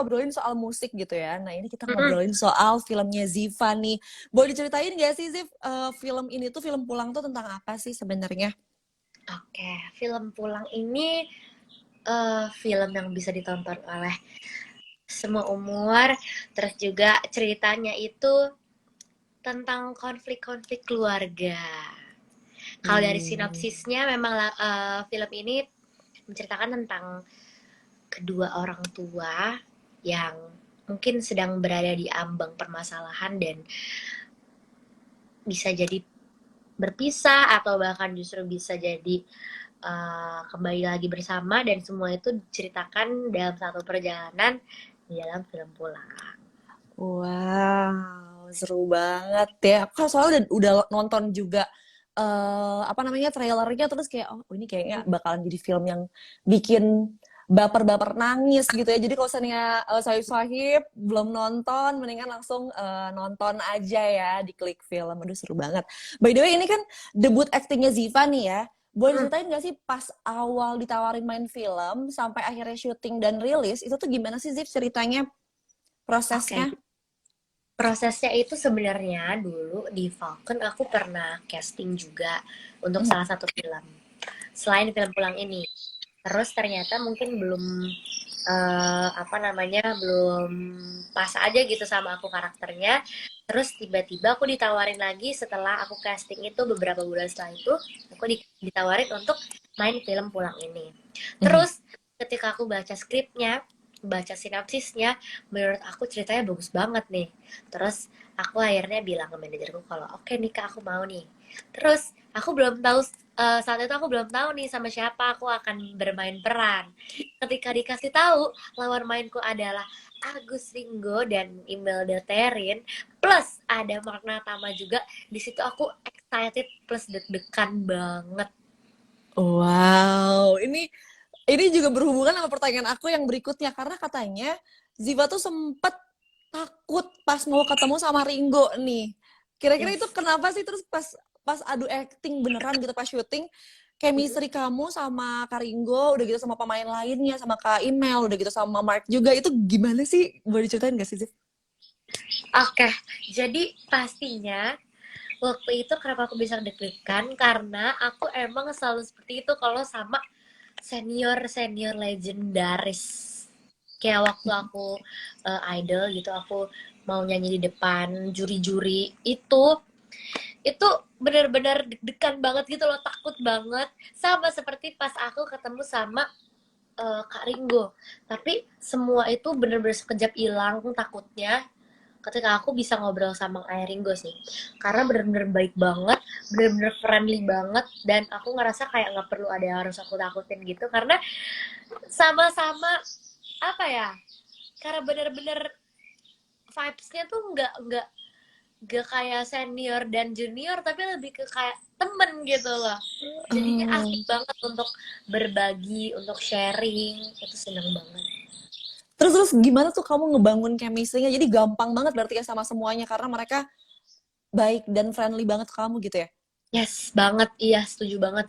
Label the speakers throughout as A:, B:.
A: ngobrolin soal musik gitu ya. Nah ini kita
B: Mm-mm.
A: ngobrolin soal filmnya Ziva nih. Boleh diceritain gak sih Ziv, film ini tuh, film Pulang tuh tentang apa sih sebenarnya?
B: Oke, film Pulang ini film yang bisa ditonton oleh semua umur. Terus juga ceritanya itu tentang konflik-konflik keluarga. Kalau dari
A: Hmm.
B: sinopsisnya memang film ini menceritakan tentang kedua orang tua yang mungkin sedang berada di ambang permasalahan dan bisa jadi berpisah atau bahkan justru bisa jadi kembali lagi bersama, dan semua itu diceritakan dalam satu perjalanan di dalam film Pulang.
A: Wow, seru banget ya. Aku soalnya udah nonton juga apa namanya, trailernya, terus kayak oh ini kayaknya bakalan jadi film yang bikin baper-baper nangis gitu ya. Jadi kalau misalnya Sahib belum nonton, mendingan langsung nonton aja ya, diklik film. Aduh seru banget. By the way ini kan debut aktingnya Ziva nih ya. Boleh ceritain gak sih pas awal ditawarin main film sampai akhirnya syuting dan rilis itu tuh gimana sih Ziv ceritanya,
B: Oke,
A: prosesnya?
B: prosesnya itu sebenarnya dulu di Falcon aku pernah casting juga untuk salah satu film selain film Pulang ini. Terus ternyata mungkin belum apa namanya, belum pas aja gitu sama aku karakternya. Terus tiba-tiba aku ditawarin lagi setelah aku casting itu, beberapa bulan setelah itu aku ditawarin untuk main film Pulang ini.
A: Mhm.
B: Terus ketika aku baca skripnya, baca sinopsisnya, menurut aku ceritanya bagus banget nih. Terus aku akhirnya bilang ke manajerku kalau oke nih Kak, aku mau nih. Terus aku belum tahu, saat itu aku belum tahu nih sama siapa aku akan bermain peran. Ketika dikasih tahu lawan mainku adalah Agus Ringo dan Imelda Terin, plus ada Mark Tama juga, di situ aku excited plus deg-degan banget.
A: Wow, ini juga berhubungan sama pertanyaan aku yang berikutnya, karena katanya Ziva tuh sempet takut pas mau ketemu sama Ringo nih. Kira-kira itu
B: Yes.
A: kenapa sih? Terus pas pas adu acting beneran gitu pas syuting, chemistry kamu sama Kak Ringo, udah gitu sama pemain lainnya, sama Kak Imel, udah gitu sama Mark juga, itu gimana sih? Boleh diceritain gak sih, Ziv?
B: Oke, jadi pastinya waktu itu kenapa aku bisa deg-degan, karena aku emang selalu seperti itu kalau sama senior legendaris. Kayak waktu aku idol gitu, aku mau nyanyi di depan juri-juri itu benar-benar deg-degan banget gitu loh, takut banget. Sama seperti pas aku ketemu sama Kak Ringo, tapi semua itu benar-benar sekejap hilang takutnya ketika aku bisa ngobrol sama Ayah Ringo sih, karena bener-bener baik banget, bener-bener friendly banget, dan aku ngerasa kayak nggak perlu ada yang harus aku takutin gitu, karena sama-sama apa ya, karena bener-bener vibes-nya tuh nggak kayak senior dan junior, tapi lebih ke kayak temen gitu loh. Jadinya asik
A: Oh.
B: banget untuk berbagi, untuk sharing, itu seneng banget.
A: Terus gimana tuh kamu ngebangun chemistry-nya? Jadi gampang banget berarti ya sama semuanya karena mereka baik dan friendly banget ke kamu gitu ya?
B: Yes, banget, iya setuju banget.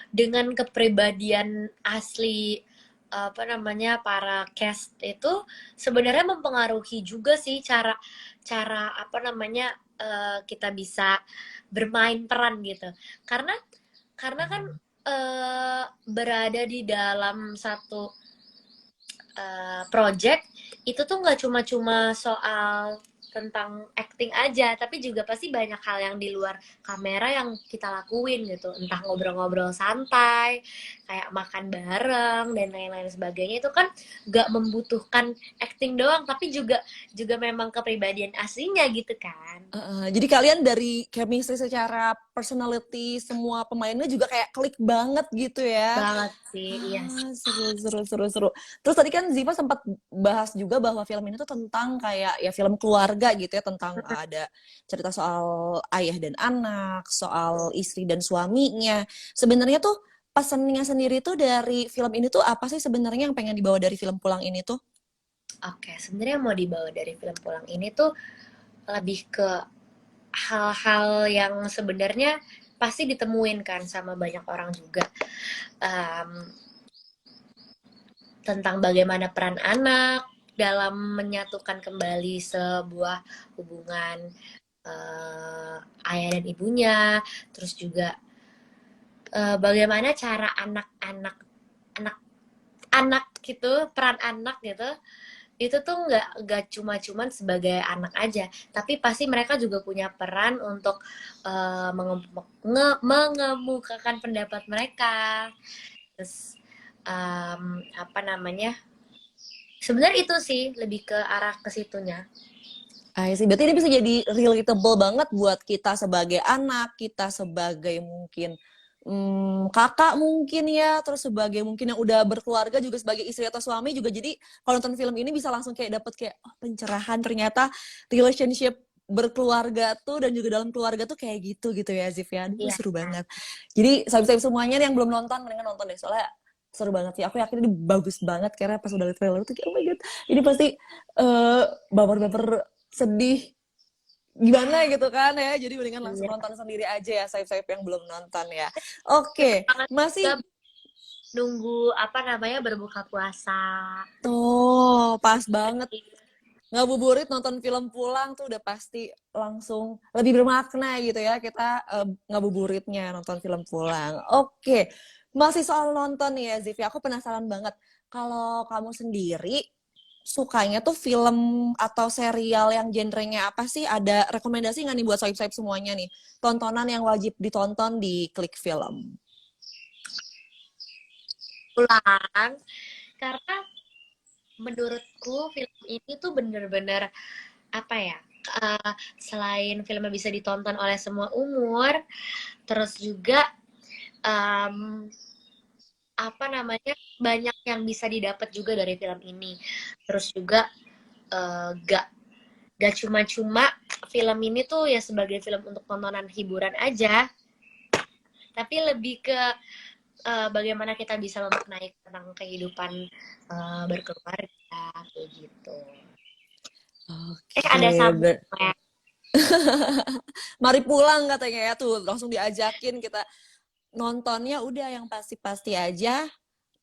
B: Dengan kepribadian asli apa namanya para cast itu sebenarnya mempengaruhi juga sih cara cara apa namanya, kita bisa bermain peran gitu. Karena kan berada di dalam satu project itu tuh nggak cuma-cuma soal tentang acting aja, tapi juga pasti banyak hal yang di luar kamera yang kita lakuin gitu, entah ngobrol-ngobrol santai, kayak makan bareng dan lain-lain sebagainya. Itu kan nggak membutuhkan acting doang, tapi juga juga memang kepribadian aslinya gitu kan.
A: Jadi kalian dari chemistry secara personality semua pemainnya juga kayak klik banget gitu ya?
B: Banget sih, iya.
A: Seru. Terus tadi kan Ziva sempat bahas juga bahwa film ini tuh tentang kayak ya film keluarga gitu ya, tentang ada cerita soal ayah dan anak, soal istri dan suaminya. Sebenarnya tuh pesannya sendiri tuh dari film ini tuh apa sih sebenarnya yang pengen dibawa dari film Pulang ini tuh?
B: Oke, sebenarnya mau dibawa dari film Pulang ini tuh lebih ke hal-hal yang sebenarnya pasti ditemuin kan sama banyak orang juga. Em, Tentang bagaimana peran anak, dalam menyatukan kembali sebuah hubungan ayah dan ibunya, terus juga bagaimana cara anak-anak gitu, peran anak gitu, itu tuh nggak cuma-cuman sebagai anak aja, tapi pasti mereka juga punya peran untuk mengemukakan pendapat mereka. Terus apa namanya? Sebenarnya itu sih lebih ke arah ke situnya.
A: Sih, berarti ini bisa jadi relatable banget buat kita sebagai anak, kita sebagai mungkin kakak mungkin ya, terus sebagai mungkin yang udah berkeluarga juga sebagai istri atau suami juga. Jadi kalau nonton film ini bisa langsung kayak dapet kayak pencerahan ternyata relationship berkeluarga tuh dan juga dalam keluarga tuh kayak gitu ya Zivian.
B: Iya.
A: Seru banget. Jadi sahabat-sahabat semuanya nih yang belum nonton mendingan nonton deh soalnya seru banget sih. Aku yakin ini bagus banget karena pas udah liat trailer tuh kayak oh my god, ini pasti baper-baper sedih gimana gitu kan ya, jadi mendingan langsung
B: Iya.
A: nonton sendiri aja ya sayap-sayap yang belum nonton ya.
B: Cocok
A: Oke,
B: banget juga
A: masih
B: nunggu apa namanya berbuka puasa.
A: tuh pas banget ngabuburit nonton film pulang tuh udah pasti langsung lebih bermakna gitu ya kita ngabuburitnya nonton film pulang. Oke, masih soal nonton nih ya Ziv, aku penasaran banget kalau kamu sendiri sukanya tuh film atau serial yang genrenya apa sih? Ada rekomendasi nggak nih buat sohib-sohib semuanya nih? Tontonan yang wajib ditonton di Klik Film.
B: Pulang karena menurutku film ini tuh bener-bener apa ya, selain filmnya bisa ditonton oleh semua umur, terus juga em, apa namanya, banyak yang bisa didapat juga dari film ini. Terus juga gak cuma-cuma film ini tuh ya sebagai film untuk tontonan hiburan aja, tapi lebih ke bagaimana kita bisa memaknai tentang kehidupan berkeluarga kayak gitu. Ada
A: Oke,
B: sambung ya.
A: mari pulang katanya ya tuh langsung diajakin kita nontonnya udah yang pasti-pasti aja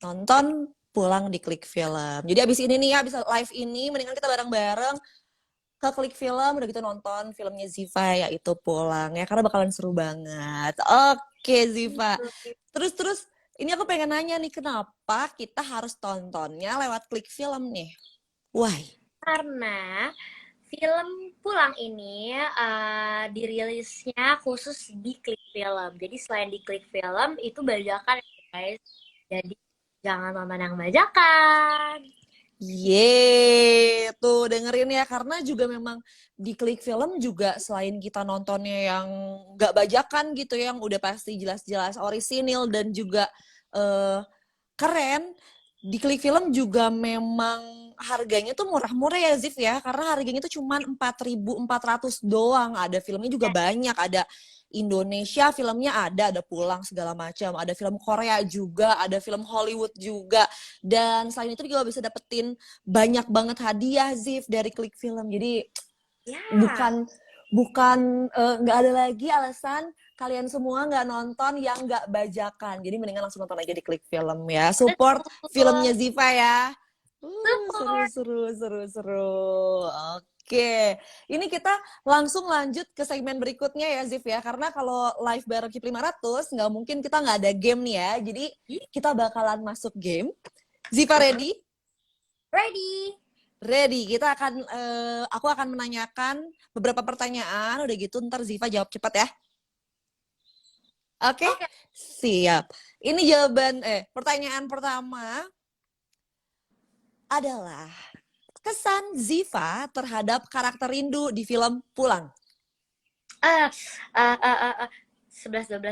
A: nonton pulang di Klik Film. Jadi abis ini nih ya, abis live ini mendingan kita bareng-bareng ke Klik Film udah gitu nonton filmnya Ziva yaitu Pulang ya karena bakalan seru banget. Oke Ziva. Terus ini aku pengen nanya nih kenapa kita harus tontonnya lewat Klik Film nih? Why?
B: Karena film Pulang ini dirilisnya khusus di Klik Film. Jadi selain di Klik Film itu bajakan ya guys. Jadi jangan nonton yang bajakan.
A: Yeay, tuh dengerin ya karena juga memang di Klik Film juga selain kita nontonnya yang gak bajakan gitu yang udah pasti jelas-jelas orisinil dan juga uh, keren, di Klik Film juga memang harganya tuh murah-murah ya Zif ya karena harganya tuh cuma 4.400 doang. Ada filmnya juga banyak, ada Indonesia filmnya ada Pulang segala macam, ada film Korea juga, ada film Hollywood juga, dan selain itu juga bisa dapetin banyak banget hadiah Zif dari Klik Film. Jadi
B: Ya.
A: bukan nggak ada lagi alasan kalian semua nggak nonton yang nggak bajakan. Jadi mendingan langsung nonton aja di Klik Film ya. Support filmnya
B: Betul.
A: Ziva ya. Seru,
B: Support.
A: seru, seru, seru. Oke, ini kita langsung lanjut ke segmen berikutnya ya Ziv ya. Karena kalau live bareng KIP 500, nggak mungkin kita nggak ada game nih ya. Jadi kita bakalan masuk game. Ziva ready?
B: Ready.
A: Ready. Kita akan, aku akan menanyakan beberapa pertanyaan. Udah gitu ntar Ziva jawab cepat ya. Oke?
B: Oke.
A: Siap. Ini pertanyaan pertama adalah kesan Ziva terhadap karakter Rindu di film Pulang.
B: 11-12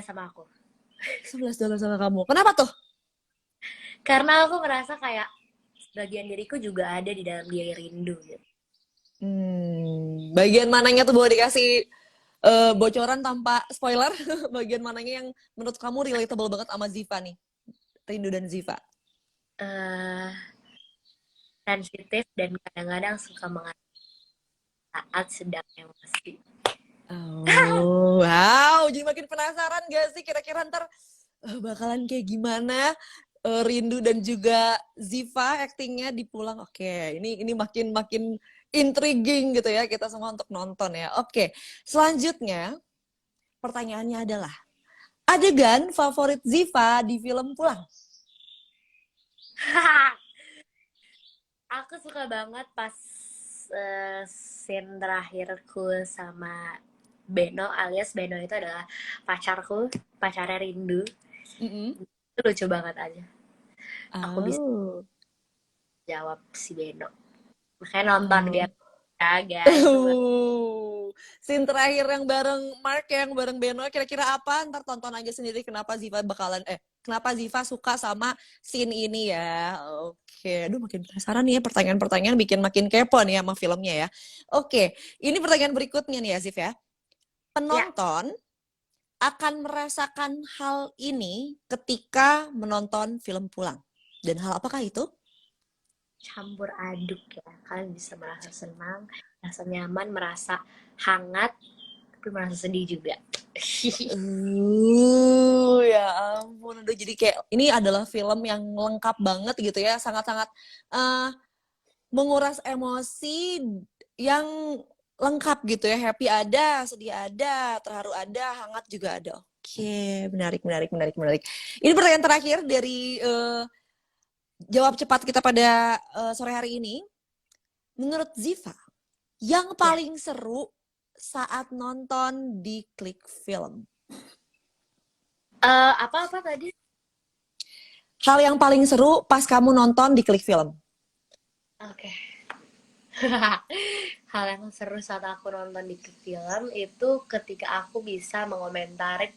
B: sama aku.
A: 11 sama kamu. Kenapa tuh?
B: Karena aku merasa kayak bagian diriku juga ada di dalam diri Rindu gitu.
A: Bagian mananya tuh boleh dikasih bocoran tanpa spoiler? Bagian mananya yang menurut kamu relatable banget sama Ziva nih? Rindu dan Ziva.
B: Sensitif dan kadang-kadang suka mengatakan saat sedang emosi.
A: Oh, wow. Jadi makin penasaran gak sih kira-kira ntar bakalan kayak gimana? Rindu dan juga Ziva aktingnya di Pulang. Oke, ini makin makin intriguing gitu ya kita semua untuk nonton ya. Oke, selanjutnya pertanyaannya adalah adegan favorit Ziva di film Pulang.
B: Aku suka banget pas scene terakhirku sama Beno, alias Beno itu adalah pacarku, pacarnya Rindu.
A: Mm-mm.
B: Itu lucu banget aja. Aku bisa
A: Oh.
B: jawab si Beno. Makanya nonton
A: Oh.
B: biar ya guys.
A: Scene terakhir yang bareng Mark, yang bareng Beno, kira-kira apa? Ntar tonton aja sendiri kenapa kenapa Ziva suka sama scene ini ya. Oke, aduh makin penasaran nih ya, pertanyaan-pertanyaan bikin makin kepo nih sama filmnya ya. Oke, ini pertanyaan berikutnya nih ya, Ziv ya.
B: Ya,
A: Penonton akan merasakan hal ini ketika menonton film Pulang. Dan hal apakah itu?
B: campur aduk ya. Kalian bisa merasa senang, merasa nyaman, merasa hangat, tapi merasa sedih juga.
A: Ya ampun, aduh jadi kayak ini adalah film yang lengkap banget gitu ya, sangat-sangat uh, menguras emosi yang lengkap gitu ya, happy ada, sedih ada, terharu ada, hangat juga ada. Oke, menarik, menarik, menarik, menarik. Ini pertanyaan terakhir dari jawab cepat kita pada sore hari ini. Menurut Ziva, yang
B: Ya,
A: paling seru saat nonton di Klik Film?
B: apa-apa tadi?
A: Hal yang paling seru pas kamu nonton di Klik Film?
B: Oke. Hal yang seru saat aku nonton di film itu ketika aku bisa mengomentari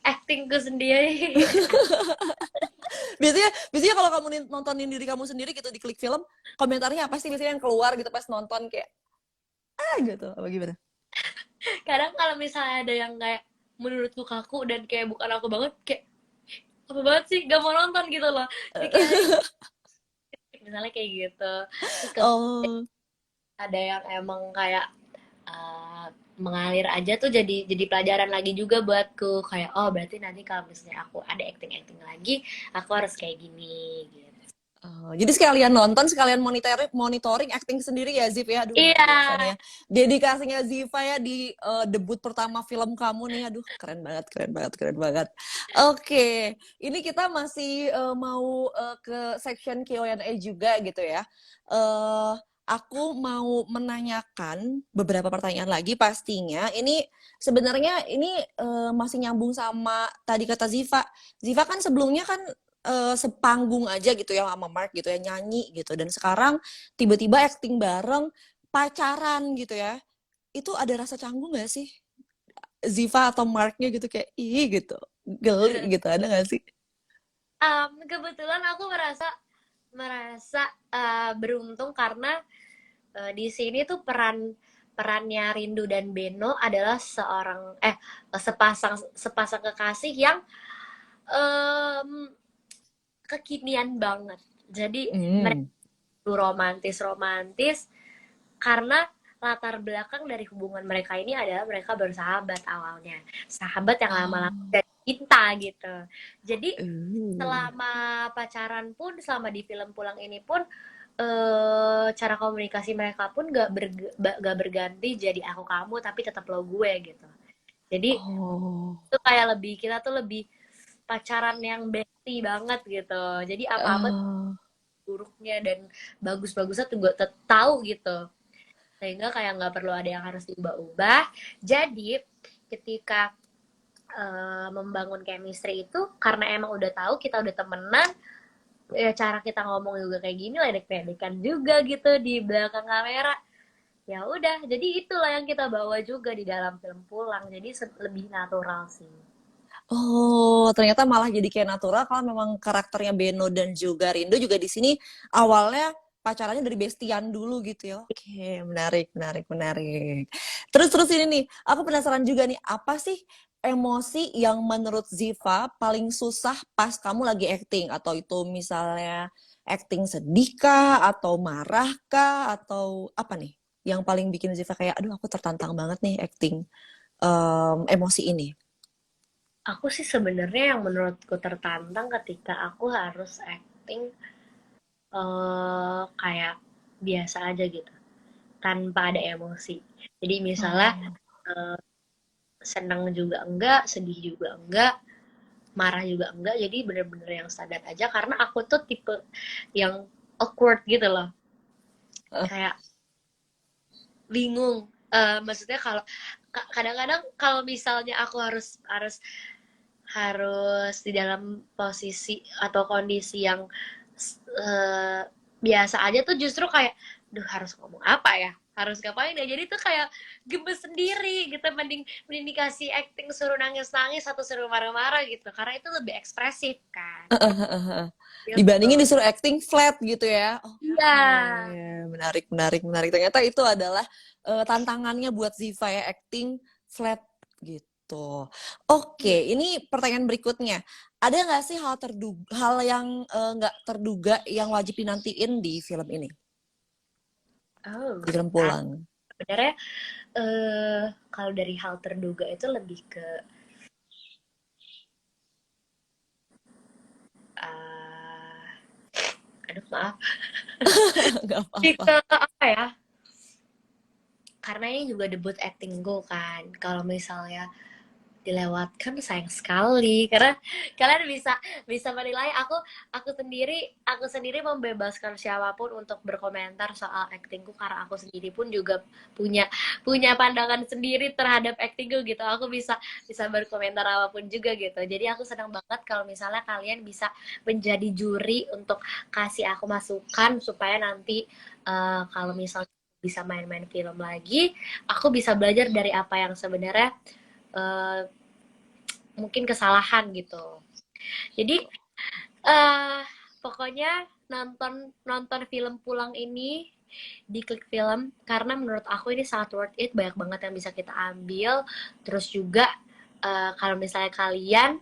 B: actingku sendiri.
A: Biasanya kalau kamu nontonin diri kamu sendiri gitu di Klik Film, komentarnya apa sih biasanya yang keluar gitu pas nonton kayak gitu, apa gimana?
B: Kadang kalau misalnya ada yang kayak menurutku kaku dan kayak bukan aku banget, kayak apa banget sih, gak mau nonton gitu loh. Jadi kayak misalnya kayak gitu. Terus
A: Oh,
B: ada yang emang kayak mengalir aja tuh jadi pelajaran lagi juga buatku, kayak oh berarti nanti kalau misalnya aku ada acting lagi aku harus kayak gini gitu.
A: jadi sekalian nonton, sekalian monitoring acting sendiri ya Zif ya. Aduh luar
B: Iya,
A: biasa nih ya. Dedikasinya Ziva ya di debut pertama film kamu nih. Aduh keren banget, keren banget, keren banget. Oke, ini kita masih mau ke section Q&A juga gitu ya. Eh aku mau menanyakan beberapa pertanyaan lagi pastinya. Ini sebenarnya ini masih nyambung sama tadi kata Ziva. Ziva kan sebelumnya kan sepanggung aja gitu ya sama Mark gitu ya, nyanyi gitu, dan sekarang tiba-tiba acting bareng, pacaran gitu ya, itu ada rasa canggung gak sih Ziva atau Marknya gitu, kayak ih gitu, geli gitu, ada gak sih?
B: kebetulan aku merasa merasa beruntung karena di sini tuh perannya Rindu dan Beno adalah sepasang sepasang kekasih yang em, kekinian banget. Jadi mereka
A: Hmm.
B: romantis karena latar belakang dari hubungan mereka ini adalah mereka bersahabat awalnya. Sahabat yang lama-lama
A: Oh.
B: jadi cinta gitu. Jadi
A: Uh.
B: selama pacaran pun, selama di film Pulang ini pun cara komunikasi mereka pun gak berganti jadi aku kamu tapi tetap lo gue gitu. Jadi
A: Oh.
B: itu kayak kita tuh lebih pacaran yang bestie banget gitu. Jadi apa-apa
A: Uh.
B: buruknya dan bagus-bagusnya tuh gue tahu gitu, sehingga kayak nggak perlu ada yang harus diubah-ubah. Jadi ketika membangun chemistry itu karena emang udah tahu kita udah temenan, ya cara kita ngomong juga kayak gini, ledek-ledekan juga gitu di belakang kamera. Ya udah, jadi itulah yang kita bawa juga di dalam film Pulang, jadi lebih natural sih.
A: Oh, ternyata malah jadi kayak natural kalau memang karakternya Beno dan juga Rindo juga di sini awalnya pacarannya dari bestian dulu gitu ya. Oke, menarik, menarik, menarik. Terus ini nih, aku penasaran juga nih, apa sih emosi yang menurut Ziva paling susah pas kamu lagi acting? Atau itu misalnya acting sedih kah? Atau marah kah? Atau apa nih? Yang paling bikin Ziva kayak, aduh aku tertantang banget nih acting emosi ini.
B: Aku sih sebenarnya yang menurutku tertantang ketika aku harus acting kayak biasa aja gitu, tanpa ada emosi. Jadi misalnya
A: Oh.
B: seneng juga enggak, sedih juga enggak, marah juga enggak. Jadi bener-bener yang standar aja karena aku tuh tipe yang awkward gitu loh. Kayak bingung. Maksudnya kalau kadang-kadang kalau misalnya aku harus harus harus di dalam posisi atau kondisi yang eh, biasa aja tuh justru kayak, duh harus ngomong apa ya? Harus ngapain ya? Jadi tuh kayak gemes sendiri gitu. Mending dikasih acting suruh nangis-nangis atau suruh marah-marah gitu. Karena itu lebih ekspresif kan. Gitu.
A: Dibandingin disuruh acting flat gitu ya.
B: Iya.
A: Oke, menarik, menarik, menarik. Ternyata itu adalah tantangannya buat Ziva ya, acting flat gitu. Oke, ini pertanyaan berikutnya. Ada nggak sih hal yang nggak terduga yang wajib dinantiin di film ini,
B: Oh,
A: di film Pulang?
B: sebenarnya kalau dari hal terduga itu lebih ke eh, aduh maaf,
A: Nggak
B: lebih
A: apa-apa.
B: ke apa ya? Karena ini juga debut acting gue kan. Kalau misalnya dilewatkan sayang sekali karena kalian bisa bisa menilai aku sendiri membebaskan siapapun untuk berkomentar soal actingku karena aku sendiri pun juga punya punya pandangan sendiri terhadap actingku gitu. Aku bisa bisa berkomentar apapun juga gitu. Jadi aku senang banget kalau misalnya kalian bisa menjadi juri untuk kasih aku masukan supaya nanti kalau misalnya bisa main-main film lagi, aku bisa belajar dari apa yang sebenarnya eh, mungkin kesalahan gitu. Jadi eh pokoknya nonton nonton film Pulang ini di Klik Film karena menurut aku ini sangat worth it, banyak banget yang bisa kita ambil. Terus juga kalau misalnya kalian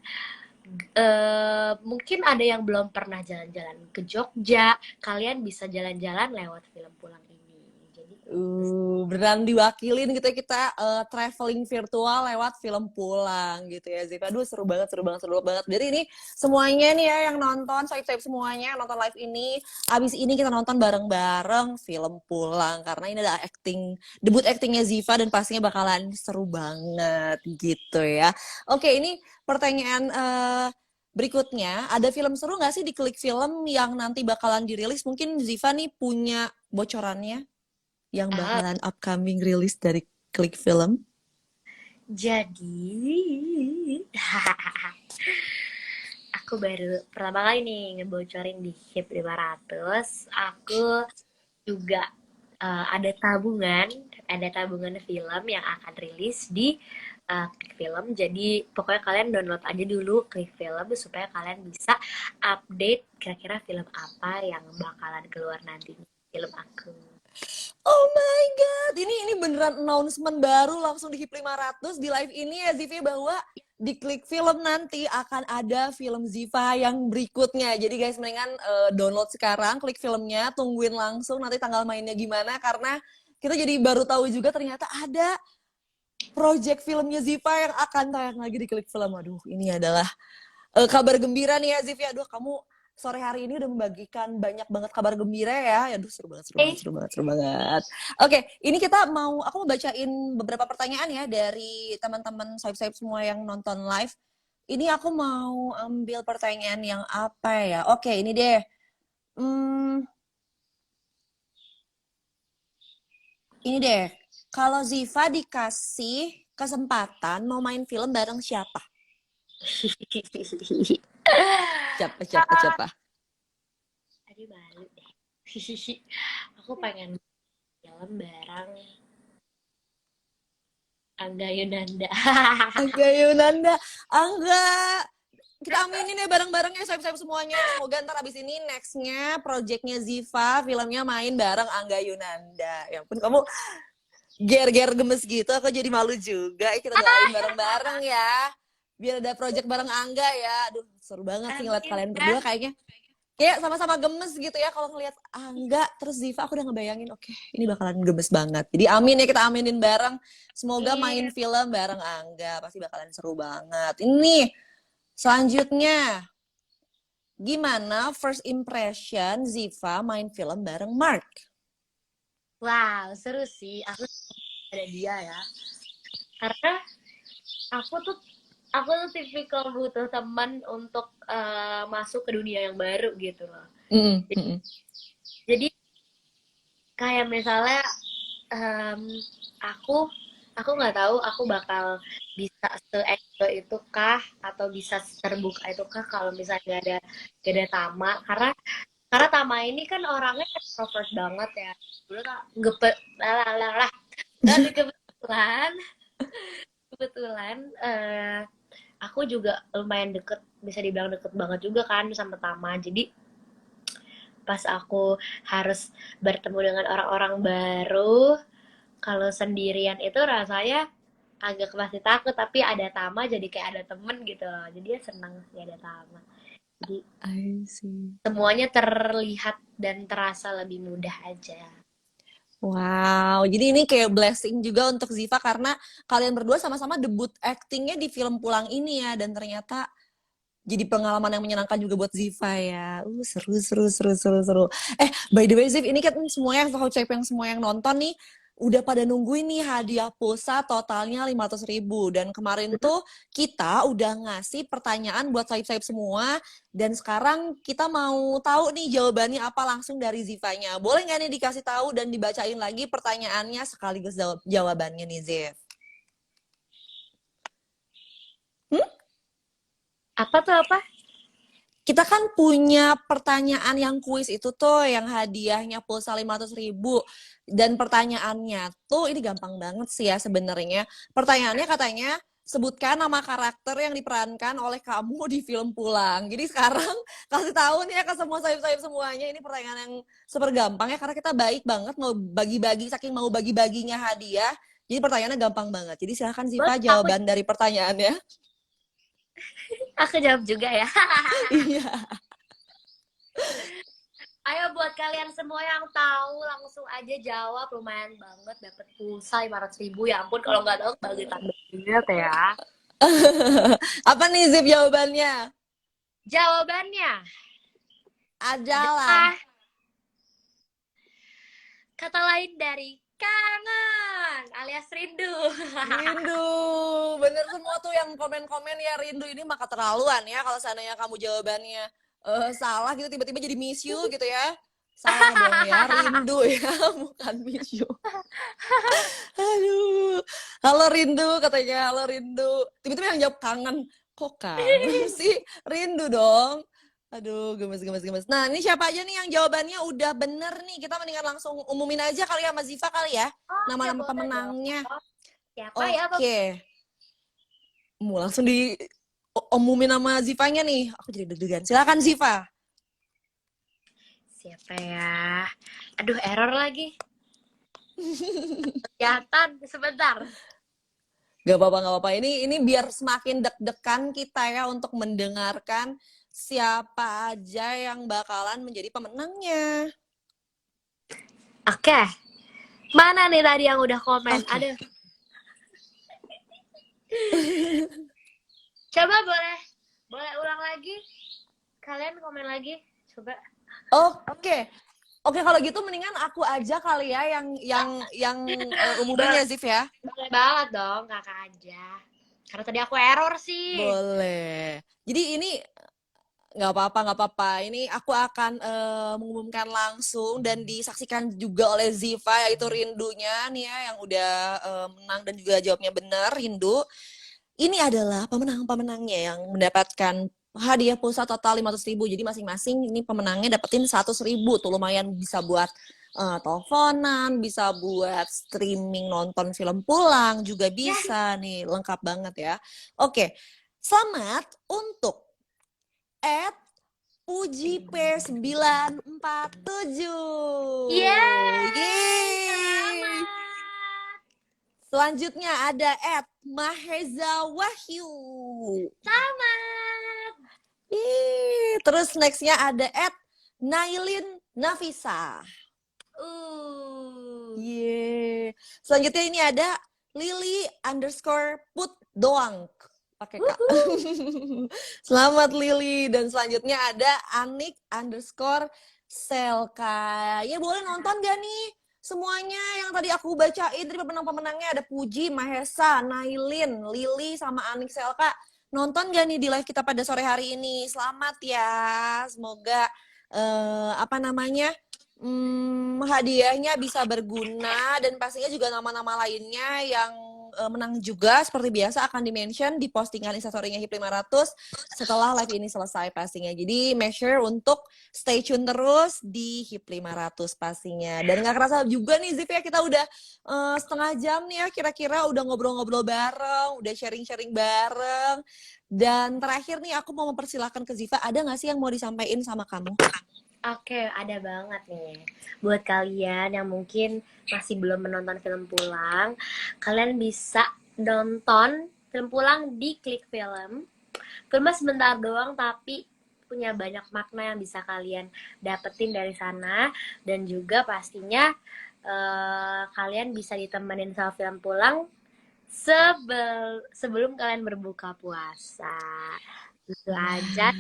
B: mungkin ada yang belum pernah jalan-jalan ke Jogja, kalian bisa jalan-jalan lewat film Pulang ini. Jadi
A: Beneran diwakilin gitu ya kita traveling virtual lewat film Pulang gitu ya Ziva. Aduh seru banget, seru banget, seru banget. Jadi ini semuanya nih ya yang nonton, swipe semuanya yang nonton live ini. Abis ini kita nonton bareng-bareng film Pulang. Karena ini adalah debut actingnya Ziva dan pastinya bakalan seru banget gitu ya. Oke ini pertanyaan berikutnya, ada film seru nggak sih di Klik Film yang nanti bakalan dirilis? Mungkin Ziva nih punya bocorannya yang
B: ah,
A: bakalan upcoming rilis dari Klik Film.
B: jadi aku baru pertama kali nih ngebocorin di HIP 500. Aku juga ada tabungan film yang akan rilis di Klik Film. Jadi pokoknya kalian download aja dulu Klik Film supaya kalian bisa update kira-kira film apa yang bakalan keluar nanti film aku.
A: Oh my god, ini beneran announcement baru langsung di HIP 500 di live ini ya Ziva bahwa di Klik Film nanti akan ada film Ziva yang berikutnya. Jadi guys mendingan download sekarang Klik Filmnya, tungguin langsung nanti tanggal mainnya gimana karena kita jadi baru tahu juga ternyata ada project filmnya Ziva yang akan tayang lagi di Klik Film. Aduh, ini adalah kabar gembira nih ya Ziv ya. Aduh kamu sore hari ini udah membagikan banyak banget kabar gembira ya. Aduh seru banget, seru banget,
B: Eh,
A: seru banget, seru banget. Oke, ini aku mau bacain beberapa pertanyaan ya dari teman-teman swipe-swipe semua yang nonton live. Ini aku mau ambil pertanyaan yang apa ya? Oke, ini deh. Hmm, ini deh. Kalau Ziva dikasih kesempatan mau main film bareng siapa? Siapa, siapa, siapa?
B: Tadi malu deh. Aku pengen film bareng Angga Yunanda.
A: Angga Yunanda. Angga, kita aminin ya bareng-bareng ya swipe-swipe semuanya. Semoga ntar abis ini nextnya projectnya Ziva, filmnya main bareng Angga Yunanda. Ya ampun kamu ger-ger gemes gitu, aku jadi malu juga. Kita doain bareng-bareng ya. Biar ada project bareng Angga ya. Aduh seru banget sih ngeliat
B: Amin
A: kalian
B: ya.
A: berdua kayaknya. kayak sama-sama gemes gitu ya kalau ngelihat Angga terus Ziva, aku udah ngebayangin oke, ini bakalan gemes banget. Jadi amin ya, kita aminin bareng. Semoga main
B: Iya.
A: film bareng Angga pasti bakalan seru banget. Ini selanjutnya, gimana first impression Ziva main film bareng Mark?
B: Wow, seru sih. Aku ada dia ya. Karena aku tuh tipikal butuh teman untuk masuk ke dunia yang baru gitu loh.
A: Mm -mm.
B: Jadi kayak misalnya aku nggak tahu aku bakal bisa se-enjoy itu kah atau bisa terbuka itu kah kalau misalnya gak ada Tama, karena Tama ini kan orangnya extrovert banget ya. Dulu tak ngepet lah. Dan kebetulan aku juga lumayan deket, bisa dibilang deket banget juga kan sama Tama. Jadi pas aku harus bertemu dengan orang-orang baru, kalau sendirian itu rasanya agak pasti takut, tapi ada Tama jadi kayak ada temen gitu loh. Jadi ya senang sih ada Tama. Jadi
A: I see.
B: semuanya terlihat dan terasa lebih mudah aja.
A: Wow, jadi ini kayak blessing juga untuk Ziva karena kalian berdua sama-sama debut actingnya di film Pulang ini ya, dan ternyata jadi pengalaman yang menyenangkan juga buat Ziva ya. Seru, seru, seru, seru, seru. By the way Ziv, ini kan semua yang semua yang nonton nih udah pada nungguin nih hadiah pulsa totalnya 500.000. Dan kemarin tuh kita udah ngasih pertanyaan buat Saib-Saib semua. Dan sekarang kita mau tahu nih jawabannya apa langsung dari Zivanya. Boleh nggak nih dikasih tahu dan dibacain lagi pertanyaannya sekaligus jawabannya nih Ziv?
B: Apa tuh apa?
A: Kita kan punya pertanyaan yang kuis itu tuh, yang hadiahnya pulsa 500.000. Dan pertanyaannya tuh, ini gampang banget sih ya sebenarnya. Pertanyaannya katanya, sebutkan nama karakter yang diperankan oleh kamu di film Pulang. Jadi sekarang kasih tahu nih ya ke semua sayap-sayap semuanya, ini pertanyaan yang super gampang ya, karena kita baik banget mau bagi-bagi, saking mau bagi-baginya hadiah. Jadi pertanyaannya gampang banget. Jadi silahkan Ziva jawaban dari pertanyaannya.
B: Aku jawab juga ya.
A: Iya.
B: Ayo buat kalian semua yang tahu langsung aja jawab, lumayan banget dapat pulsa 500.000. Ya ampun kalau nggak tahu bagi tanda ingat ya.
A: Apa nih Zip jawabannya?
B: Jawabannya
A: Adalah
B: adalah kata lain dari kangen alias rindu.
A: rindu. Bener semua tuh yang komen-komen ya, rindu ini mah keterlaluan ya kalau seandainya kamu jawabannya salah gitu, tiba-tiba jadi miss you gitu ya. Salah dong ya, rindu ya, bukan miss you. Aduh, halo rindu katanya, halo rindu. Tiba-tiba yang jawab kangen. Kok kangen sih? Rindu dong. Aduh, gemes, gemes, gemes. Nah, ini siapa aja nih yang jawabannya udah bener nih? Kita mendingan langsung umumin aja kali ya, Mas Ziva kali ya.
B: Oke,
A: Nama-nama
B: boleh dong.
A: pemenangnya.
B: Siapa ya?
A: Oke. Mau langsung umumin nama Zivanya nih. Aku jadi deg-degan. Silakan Ziva.
B: Siapa ya? Aduh, error lagi. Kelihatan sebentar.
A: Gak apa-apa, gak apa-apa. Ini biar semakin deg-degan kita ya untuk mendengarkan siapa aja yang bakalan menjadi pemenangnya.
B: Oke. Mana nih tadi yang udah komen?
A: Okay.
B: Aduh. Coba boleh ulang lagi? Kalian komen lagi? Coba.
A: Oke. Oke, kalau gitu mendingan aku aja kali ya yang umumin ya Zif ya.
B: Boleh banget dong, kakak aja. Karena tadi aku error sih.
A: Boleh. Jadi ini nggak apa-apa. Ini aku akan mengumumkan langsung dan disaksikan juga oleh Ziva, yaitu Rindunya nih ya, yang udah menang dan juga jawabnya benar, Rindu. Ini adalah pemenang-pemenangnya yang mendapatkan hadiah pulsa total 500.000. Jadi masing-masing ini pemenangnya dapetin 100.000. Tuh lumayan bisa buat teleponan, bisa buat streaming nonton film Pulang, juga bisa nih, lengkap banget ya. Oke, selamat untuk Puji P947.
B: Yeay!
A: Selanjutnya ada Maheza Wahyu.
B: Selamat!
A: Terus nextnya ada Nailin Nafisa.
B: Uh.
A: Yeay. Selanjutnya ini ada Lily underscore put doang. Pakai K. Selamat Lily. Dan selanjutnya ada Anik underscore Selka. Ya boleh nonton gak nih? Semuanya yang tadi aku bacain, tadi pemenang-pemenangnya ada Puji, Mahesa, Nailin, Lily, sama Anik Selka. Nonton gak nih di live kita pada sore hari ini? Selamat ya. Semoga apa namanya? Hadiahnya bisa berguna dan pastinya juga nama-nama lainnya yang menang juga seperti biasa akan di-mention di postingan instastory-nya HIP 500 setelah live ini selesai pastinya. Jadi make sure untuk stay tune terus di HIP 500 pastinya. Dan gak kerasa juga nih Zif ya, kita udah setengah jam nih ya kira-kira udah ngobrol-ngobrol bareng, udah sharing-sharing bareng. Dan terakhir nih aku mau mempersilahkan ke Ziva, ada gak sih yang mau disampaikan sama kamu?
B: Oke, ada banget nih. Buat kalian yang mungkin masih belum menonton film Pulang, kalian bisa nonton film Pulang di Klik Film. Filmnya sebentar doang, tapi punya banyak makna yang bisa kalian dapetin dari sana. Dan juga pastinya kalian bisa ditemenin sama film Pulang sebelum kalian berbuka puasa. Itu aja.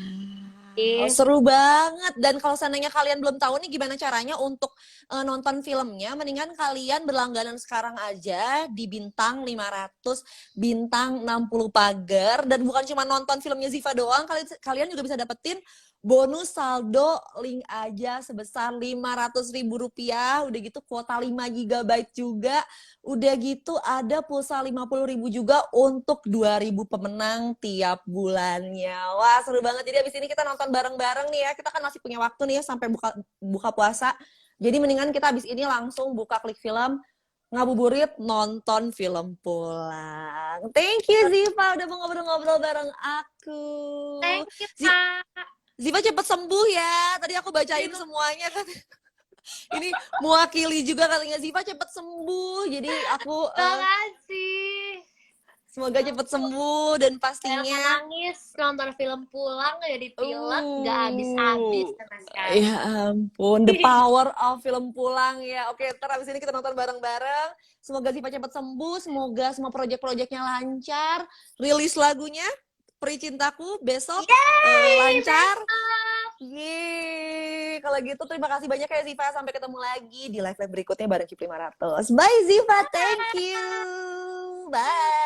A: Oh, seru banget. Dan kalau seandainya kalian belum tahu nih gimana caranya untuk nonton filmnya, mendingan kalian berlangganan sekarang aja di Bintang 500, Bintang 60 Pagar. Dan bukan cuma nonton filmnya Ziva doang, kalian juga bisa dapetin bonus saldo link aja sebesar Rp500.000. Udah gitu kuota 5 GB juga. Udah gitu ada pulsa 50.000 juga untuk 2.000 pemenang tiap bulannya. Wah, seru banget. Jadi abis ini kita nonton bareng-bareng nih ya. Kita kan masih punya waktu nih ya sampai buka puasa. Jadi mendingan kita abis ini langsung buka Klik Film, ngabuburit nonton film Pulang. Thank you Ziva udah mau ngobrol-ngobrol bareng aku.
B: Thank you, Kak.
A: Ziva cepet sembuh ya. Tadi aku bacain semuanya kan. Ini mewakili juga katanya Ziva cepet sembuh. Jadi aku
B: Terima kasih.
A: semoga cepet sembuh dan
B: Yang
A: pastinya
B: nangis nonton film Pulang jadi pilek nggak habis-habis sama sekali.
A: ya ampun, the power of film Pulang ya. Oke, ntar abis ini kita nonton bareng-bareng. Semoga Ziva cepet sembuh, semoga semua proyek-proyeknya lancar. Rilis lagunya Peri Cintaku besok lancar. Yeay, kalau gitu terima kasih banyak ya Ziva. Sampai ketemu lagi di live berikutnya bareng HIP 500. Bye Ziva, thank you. Bye.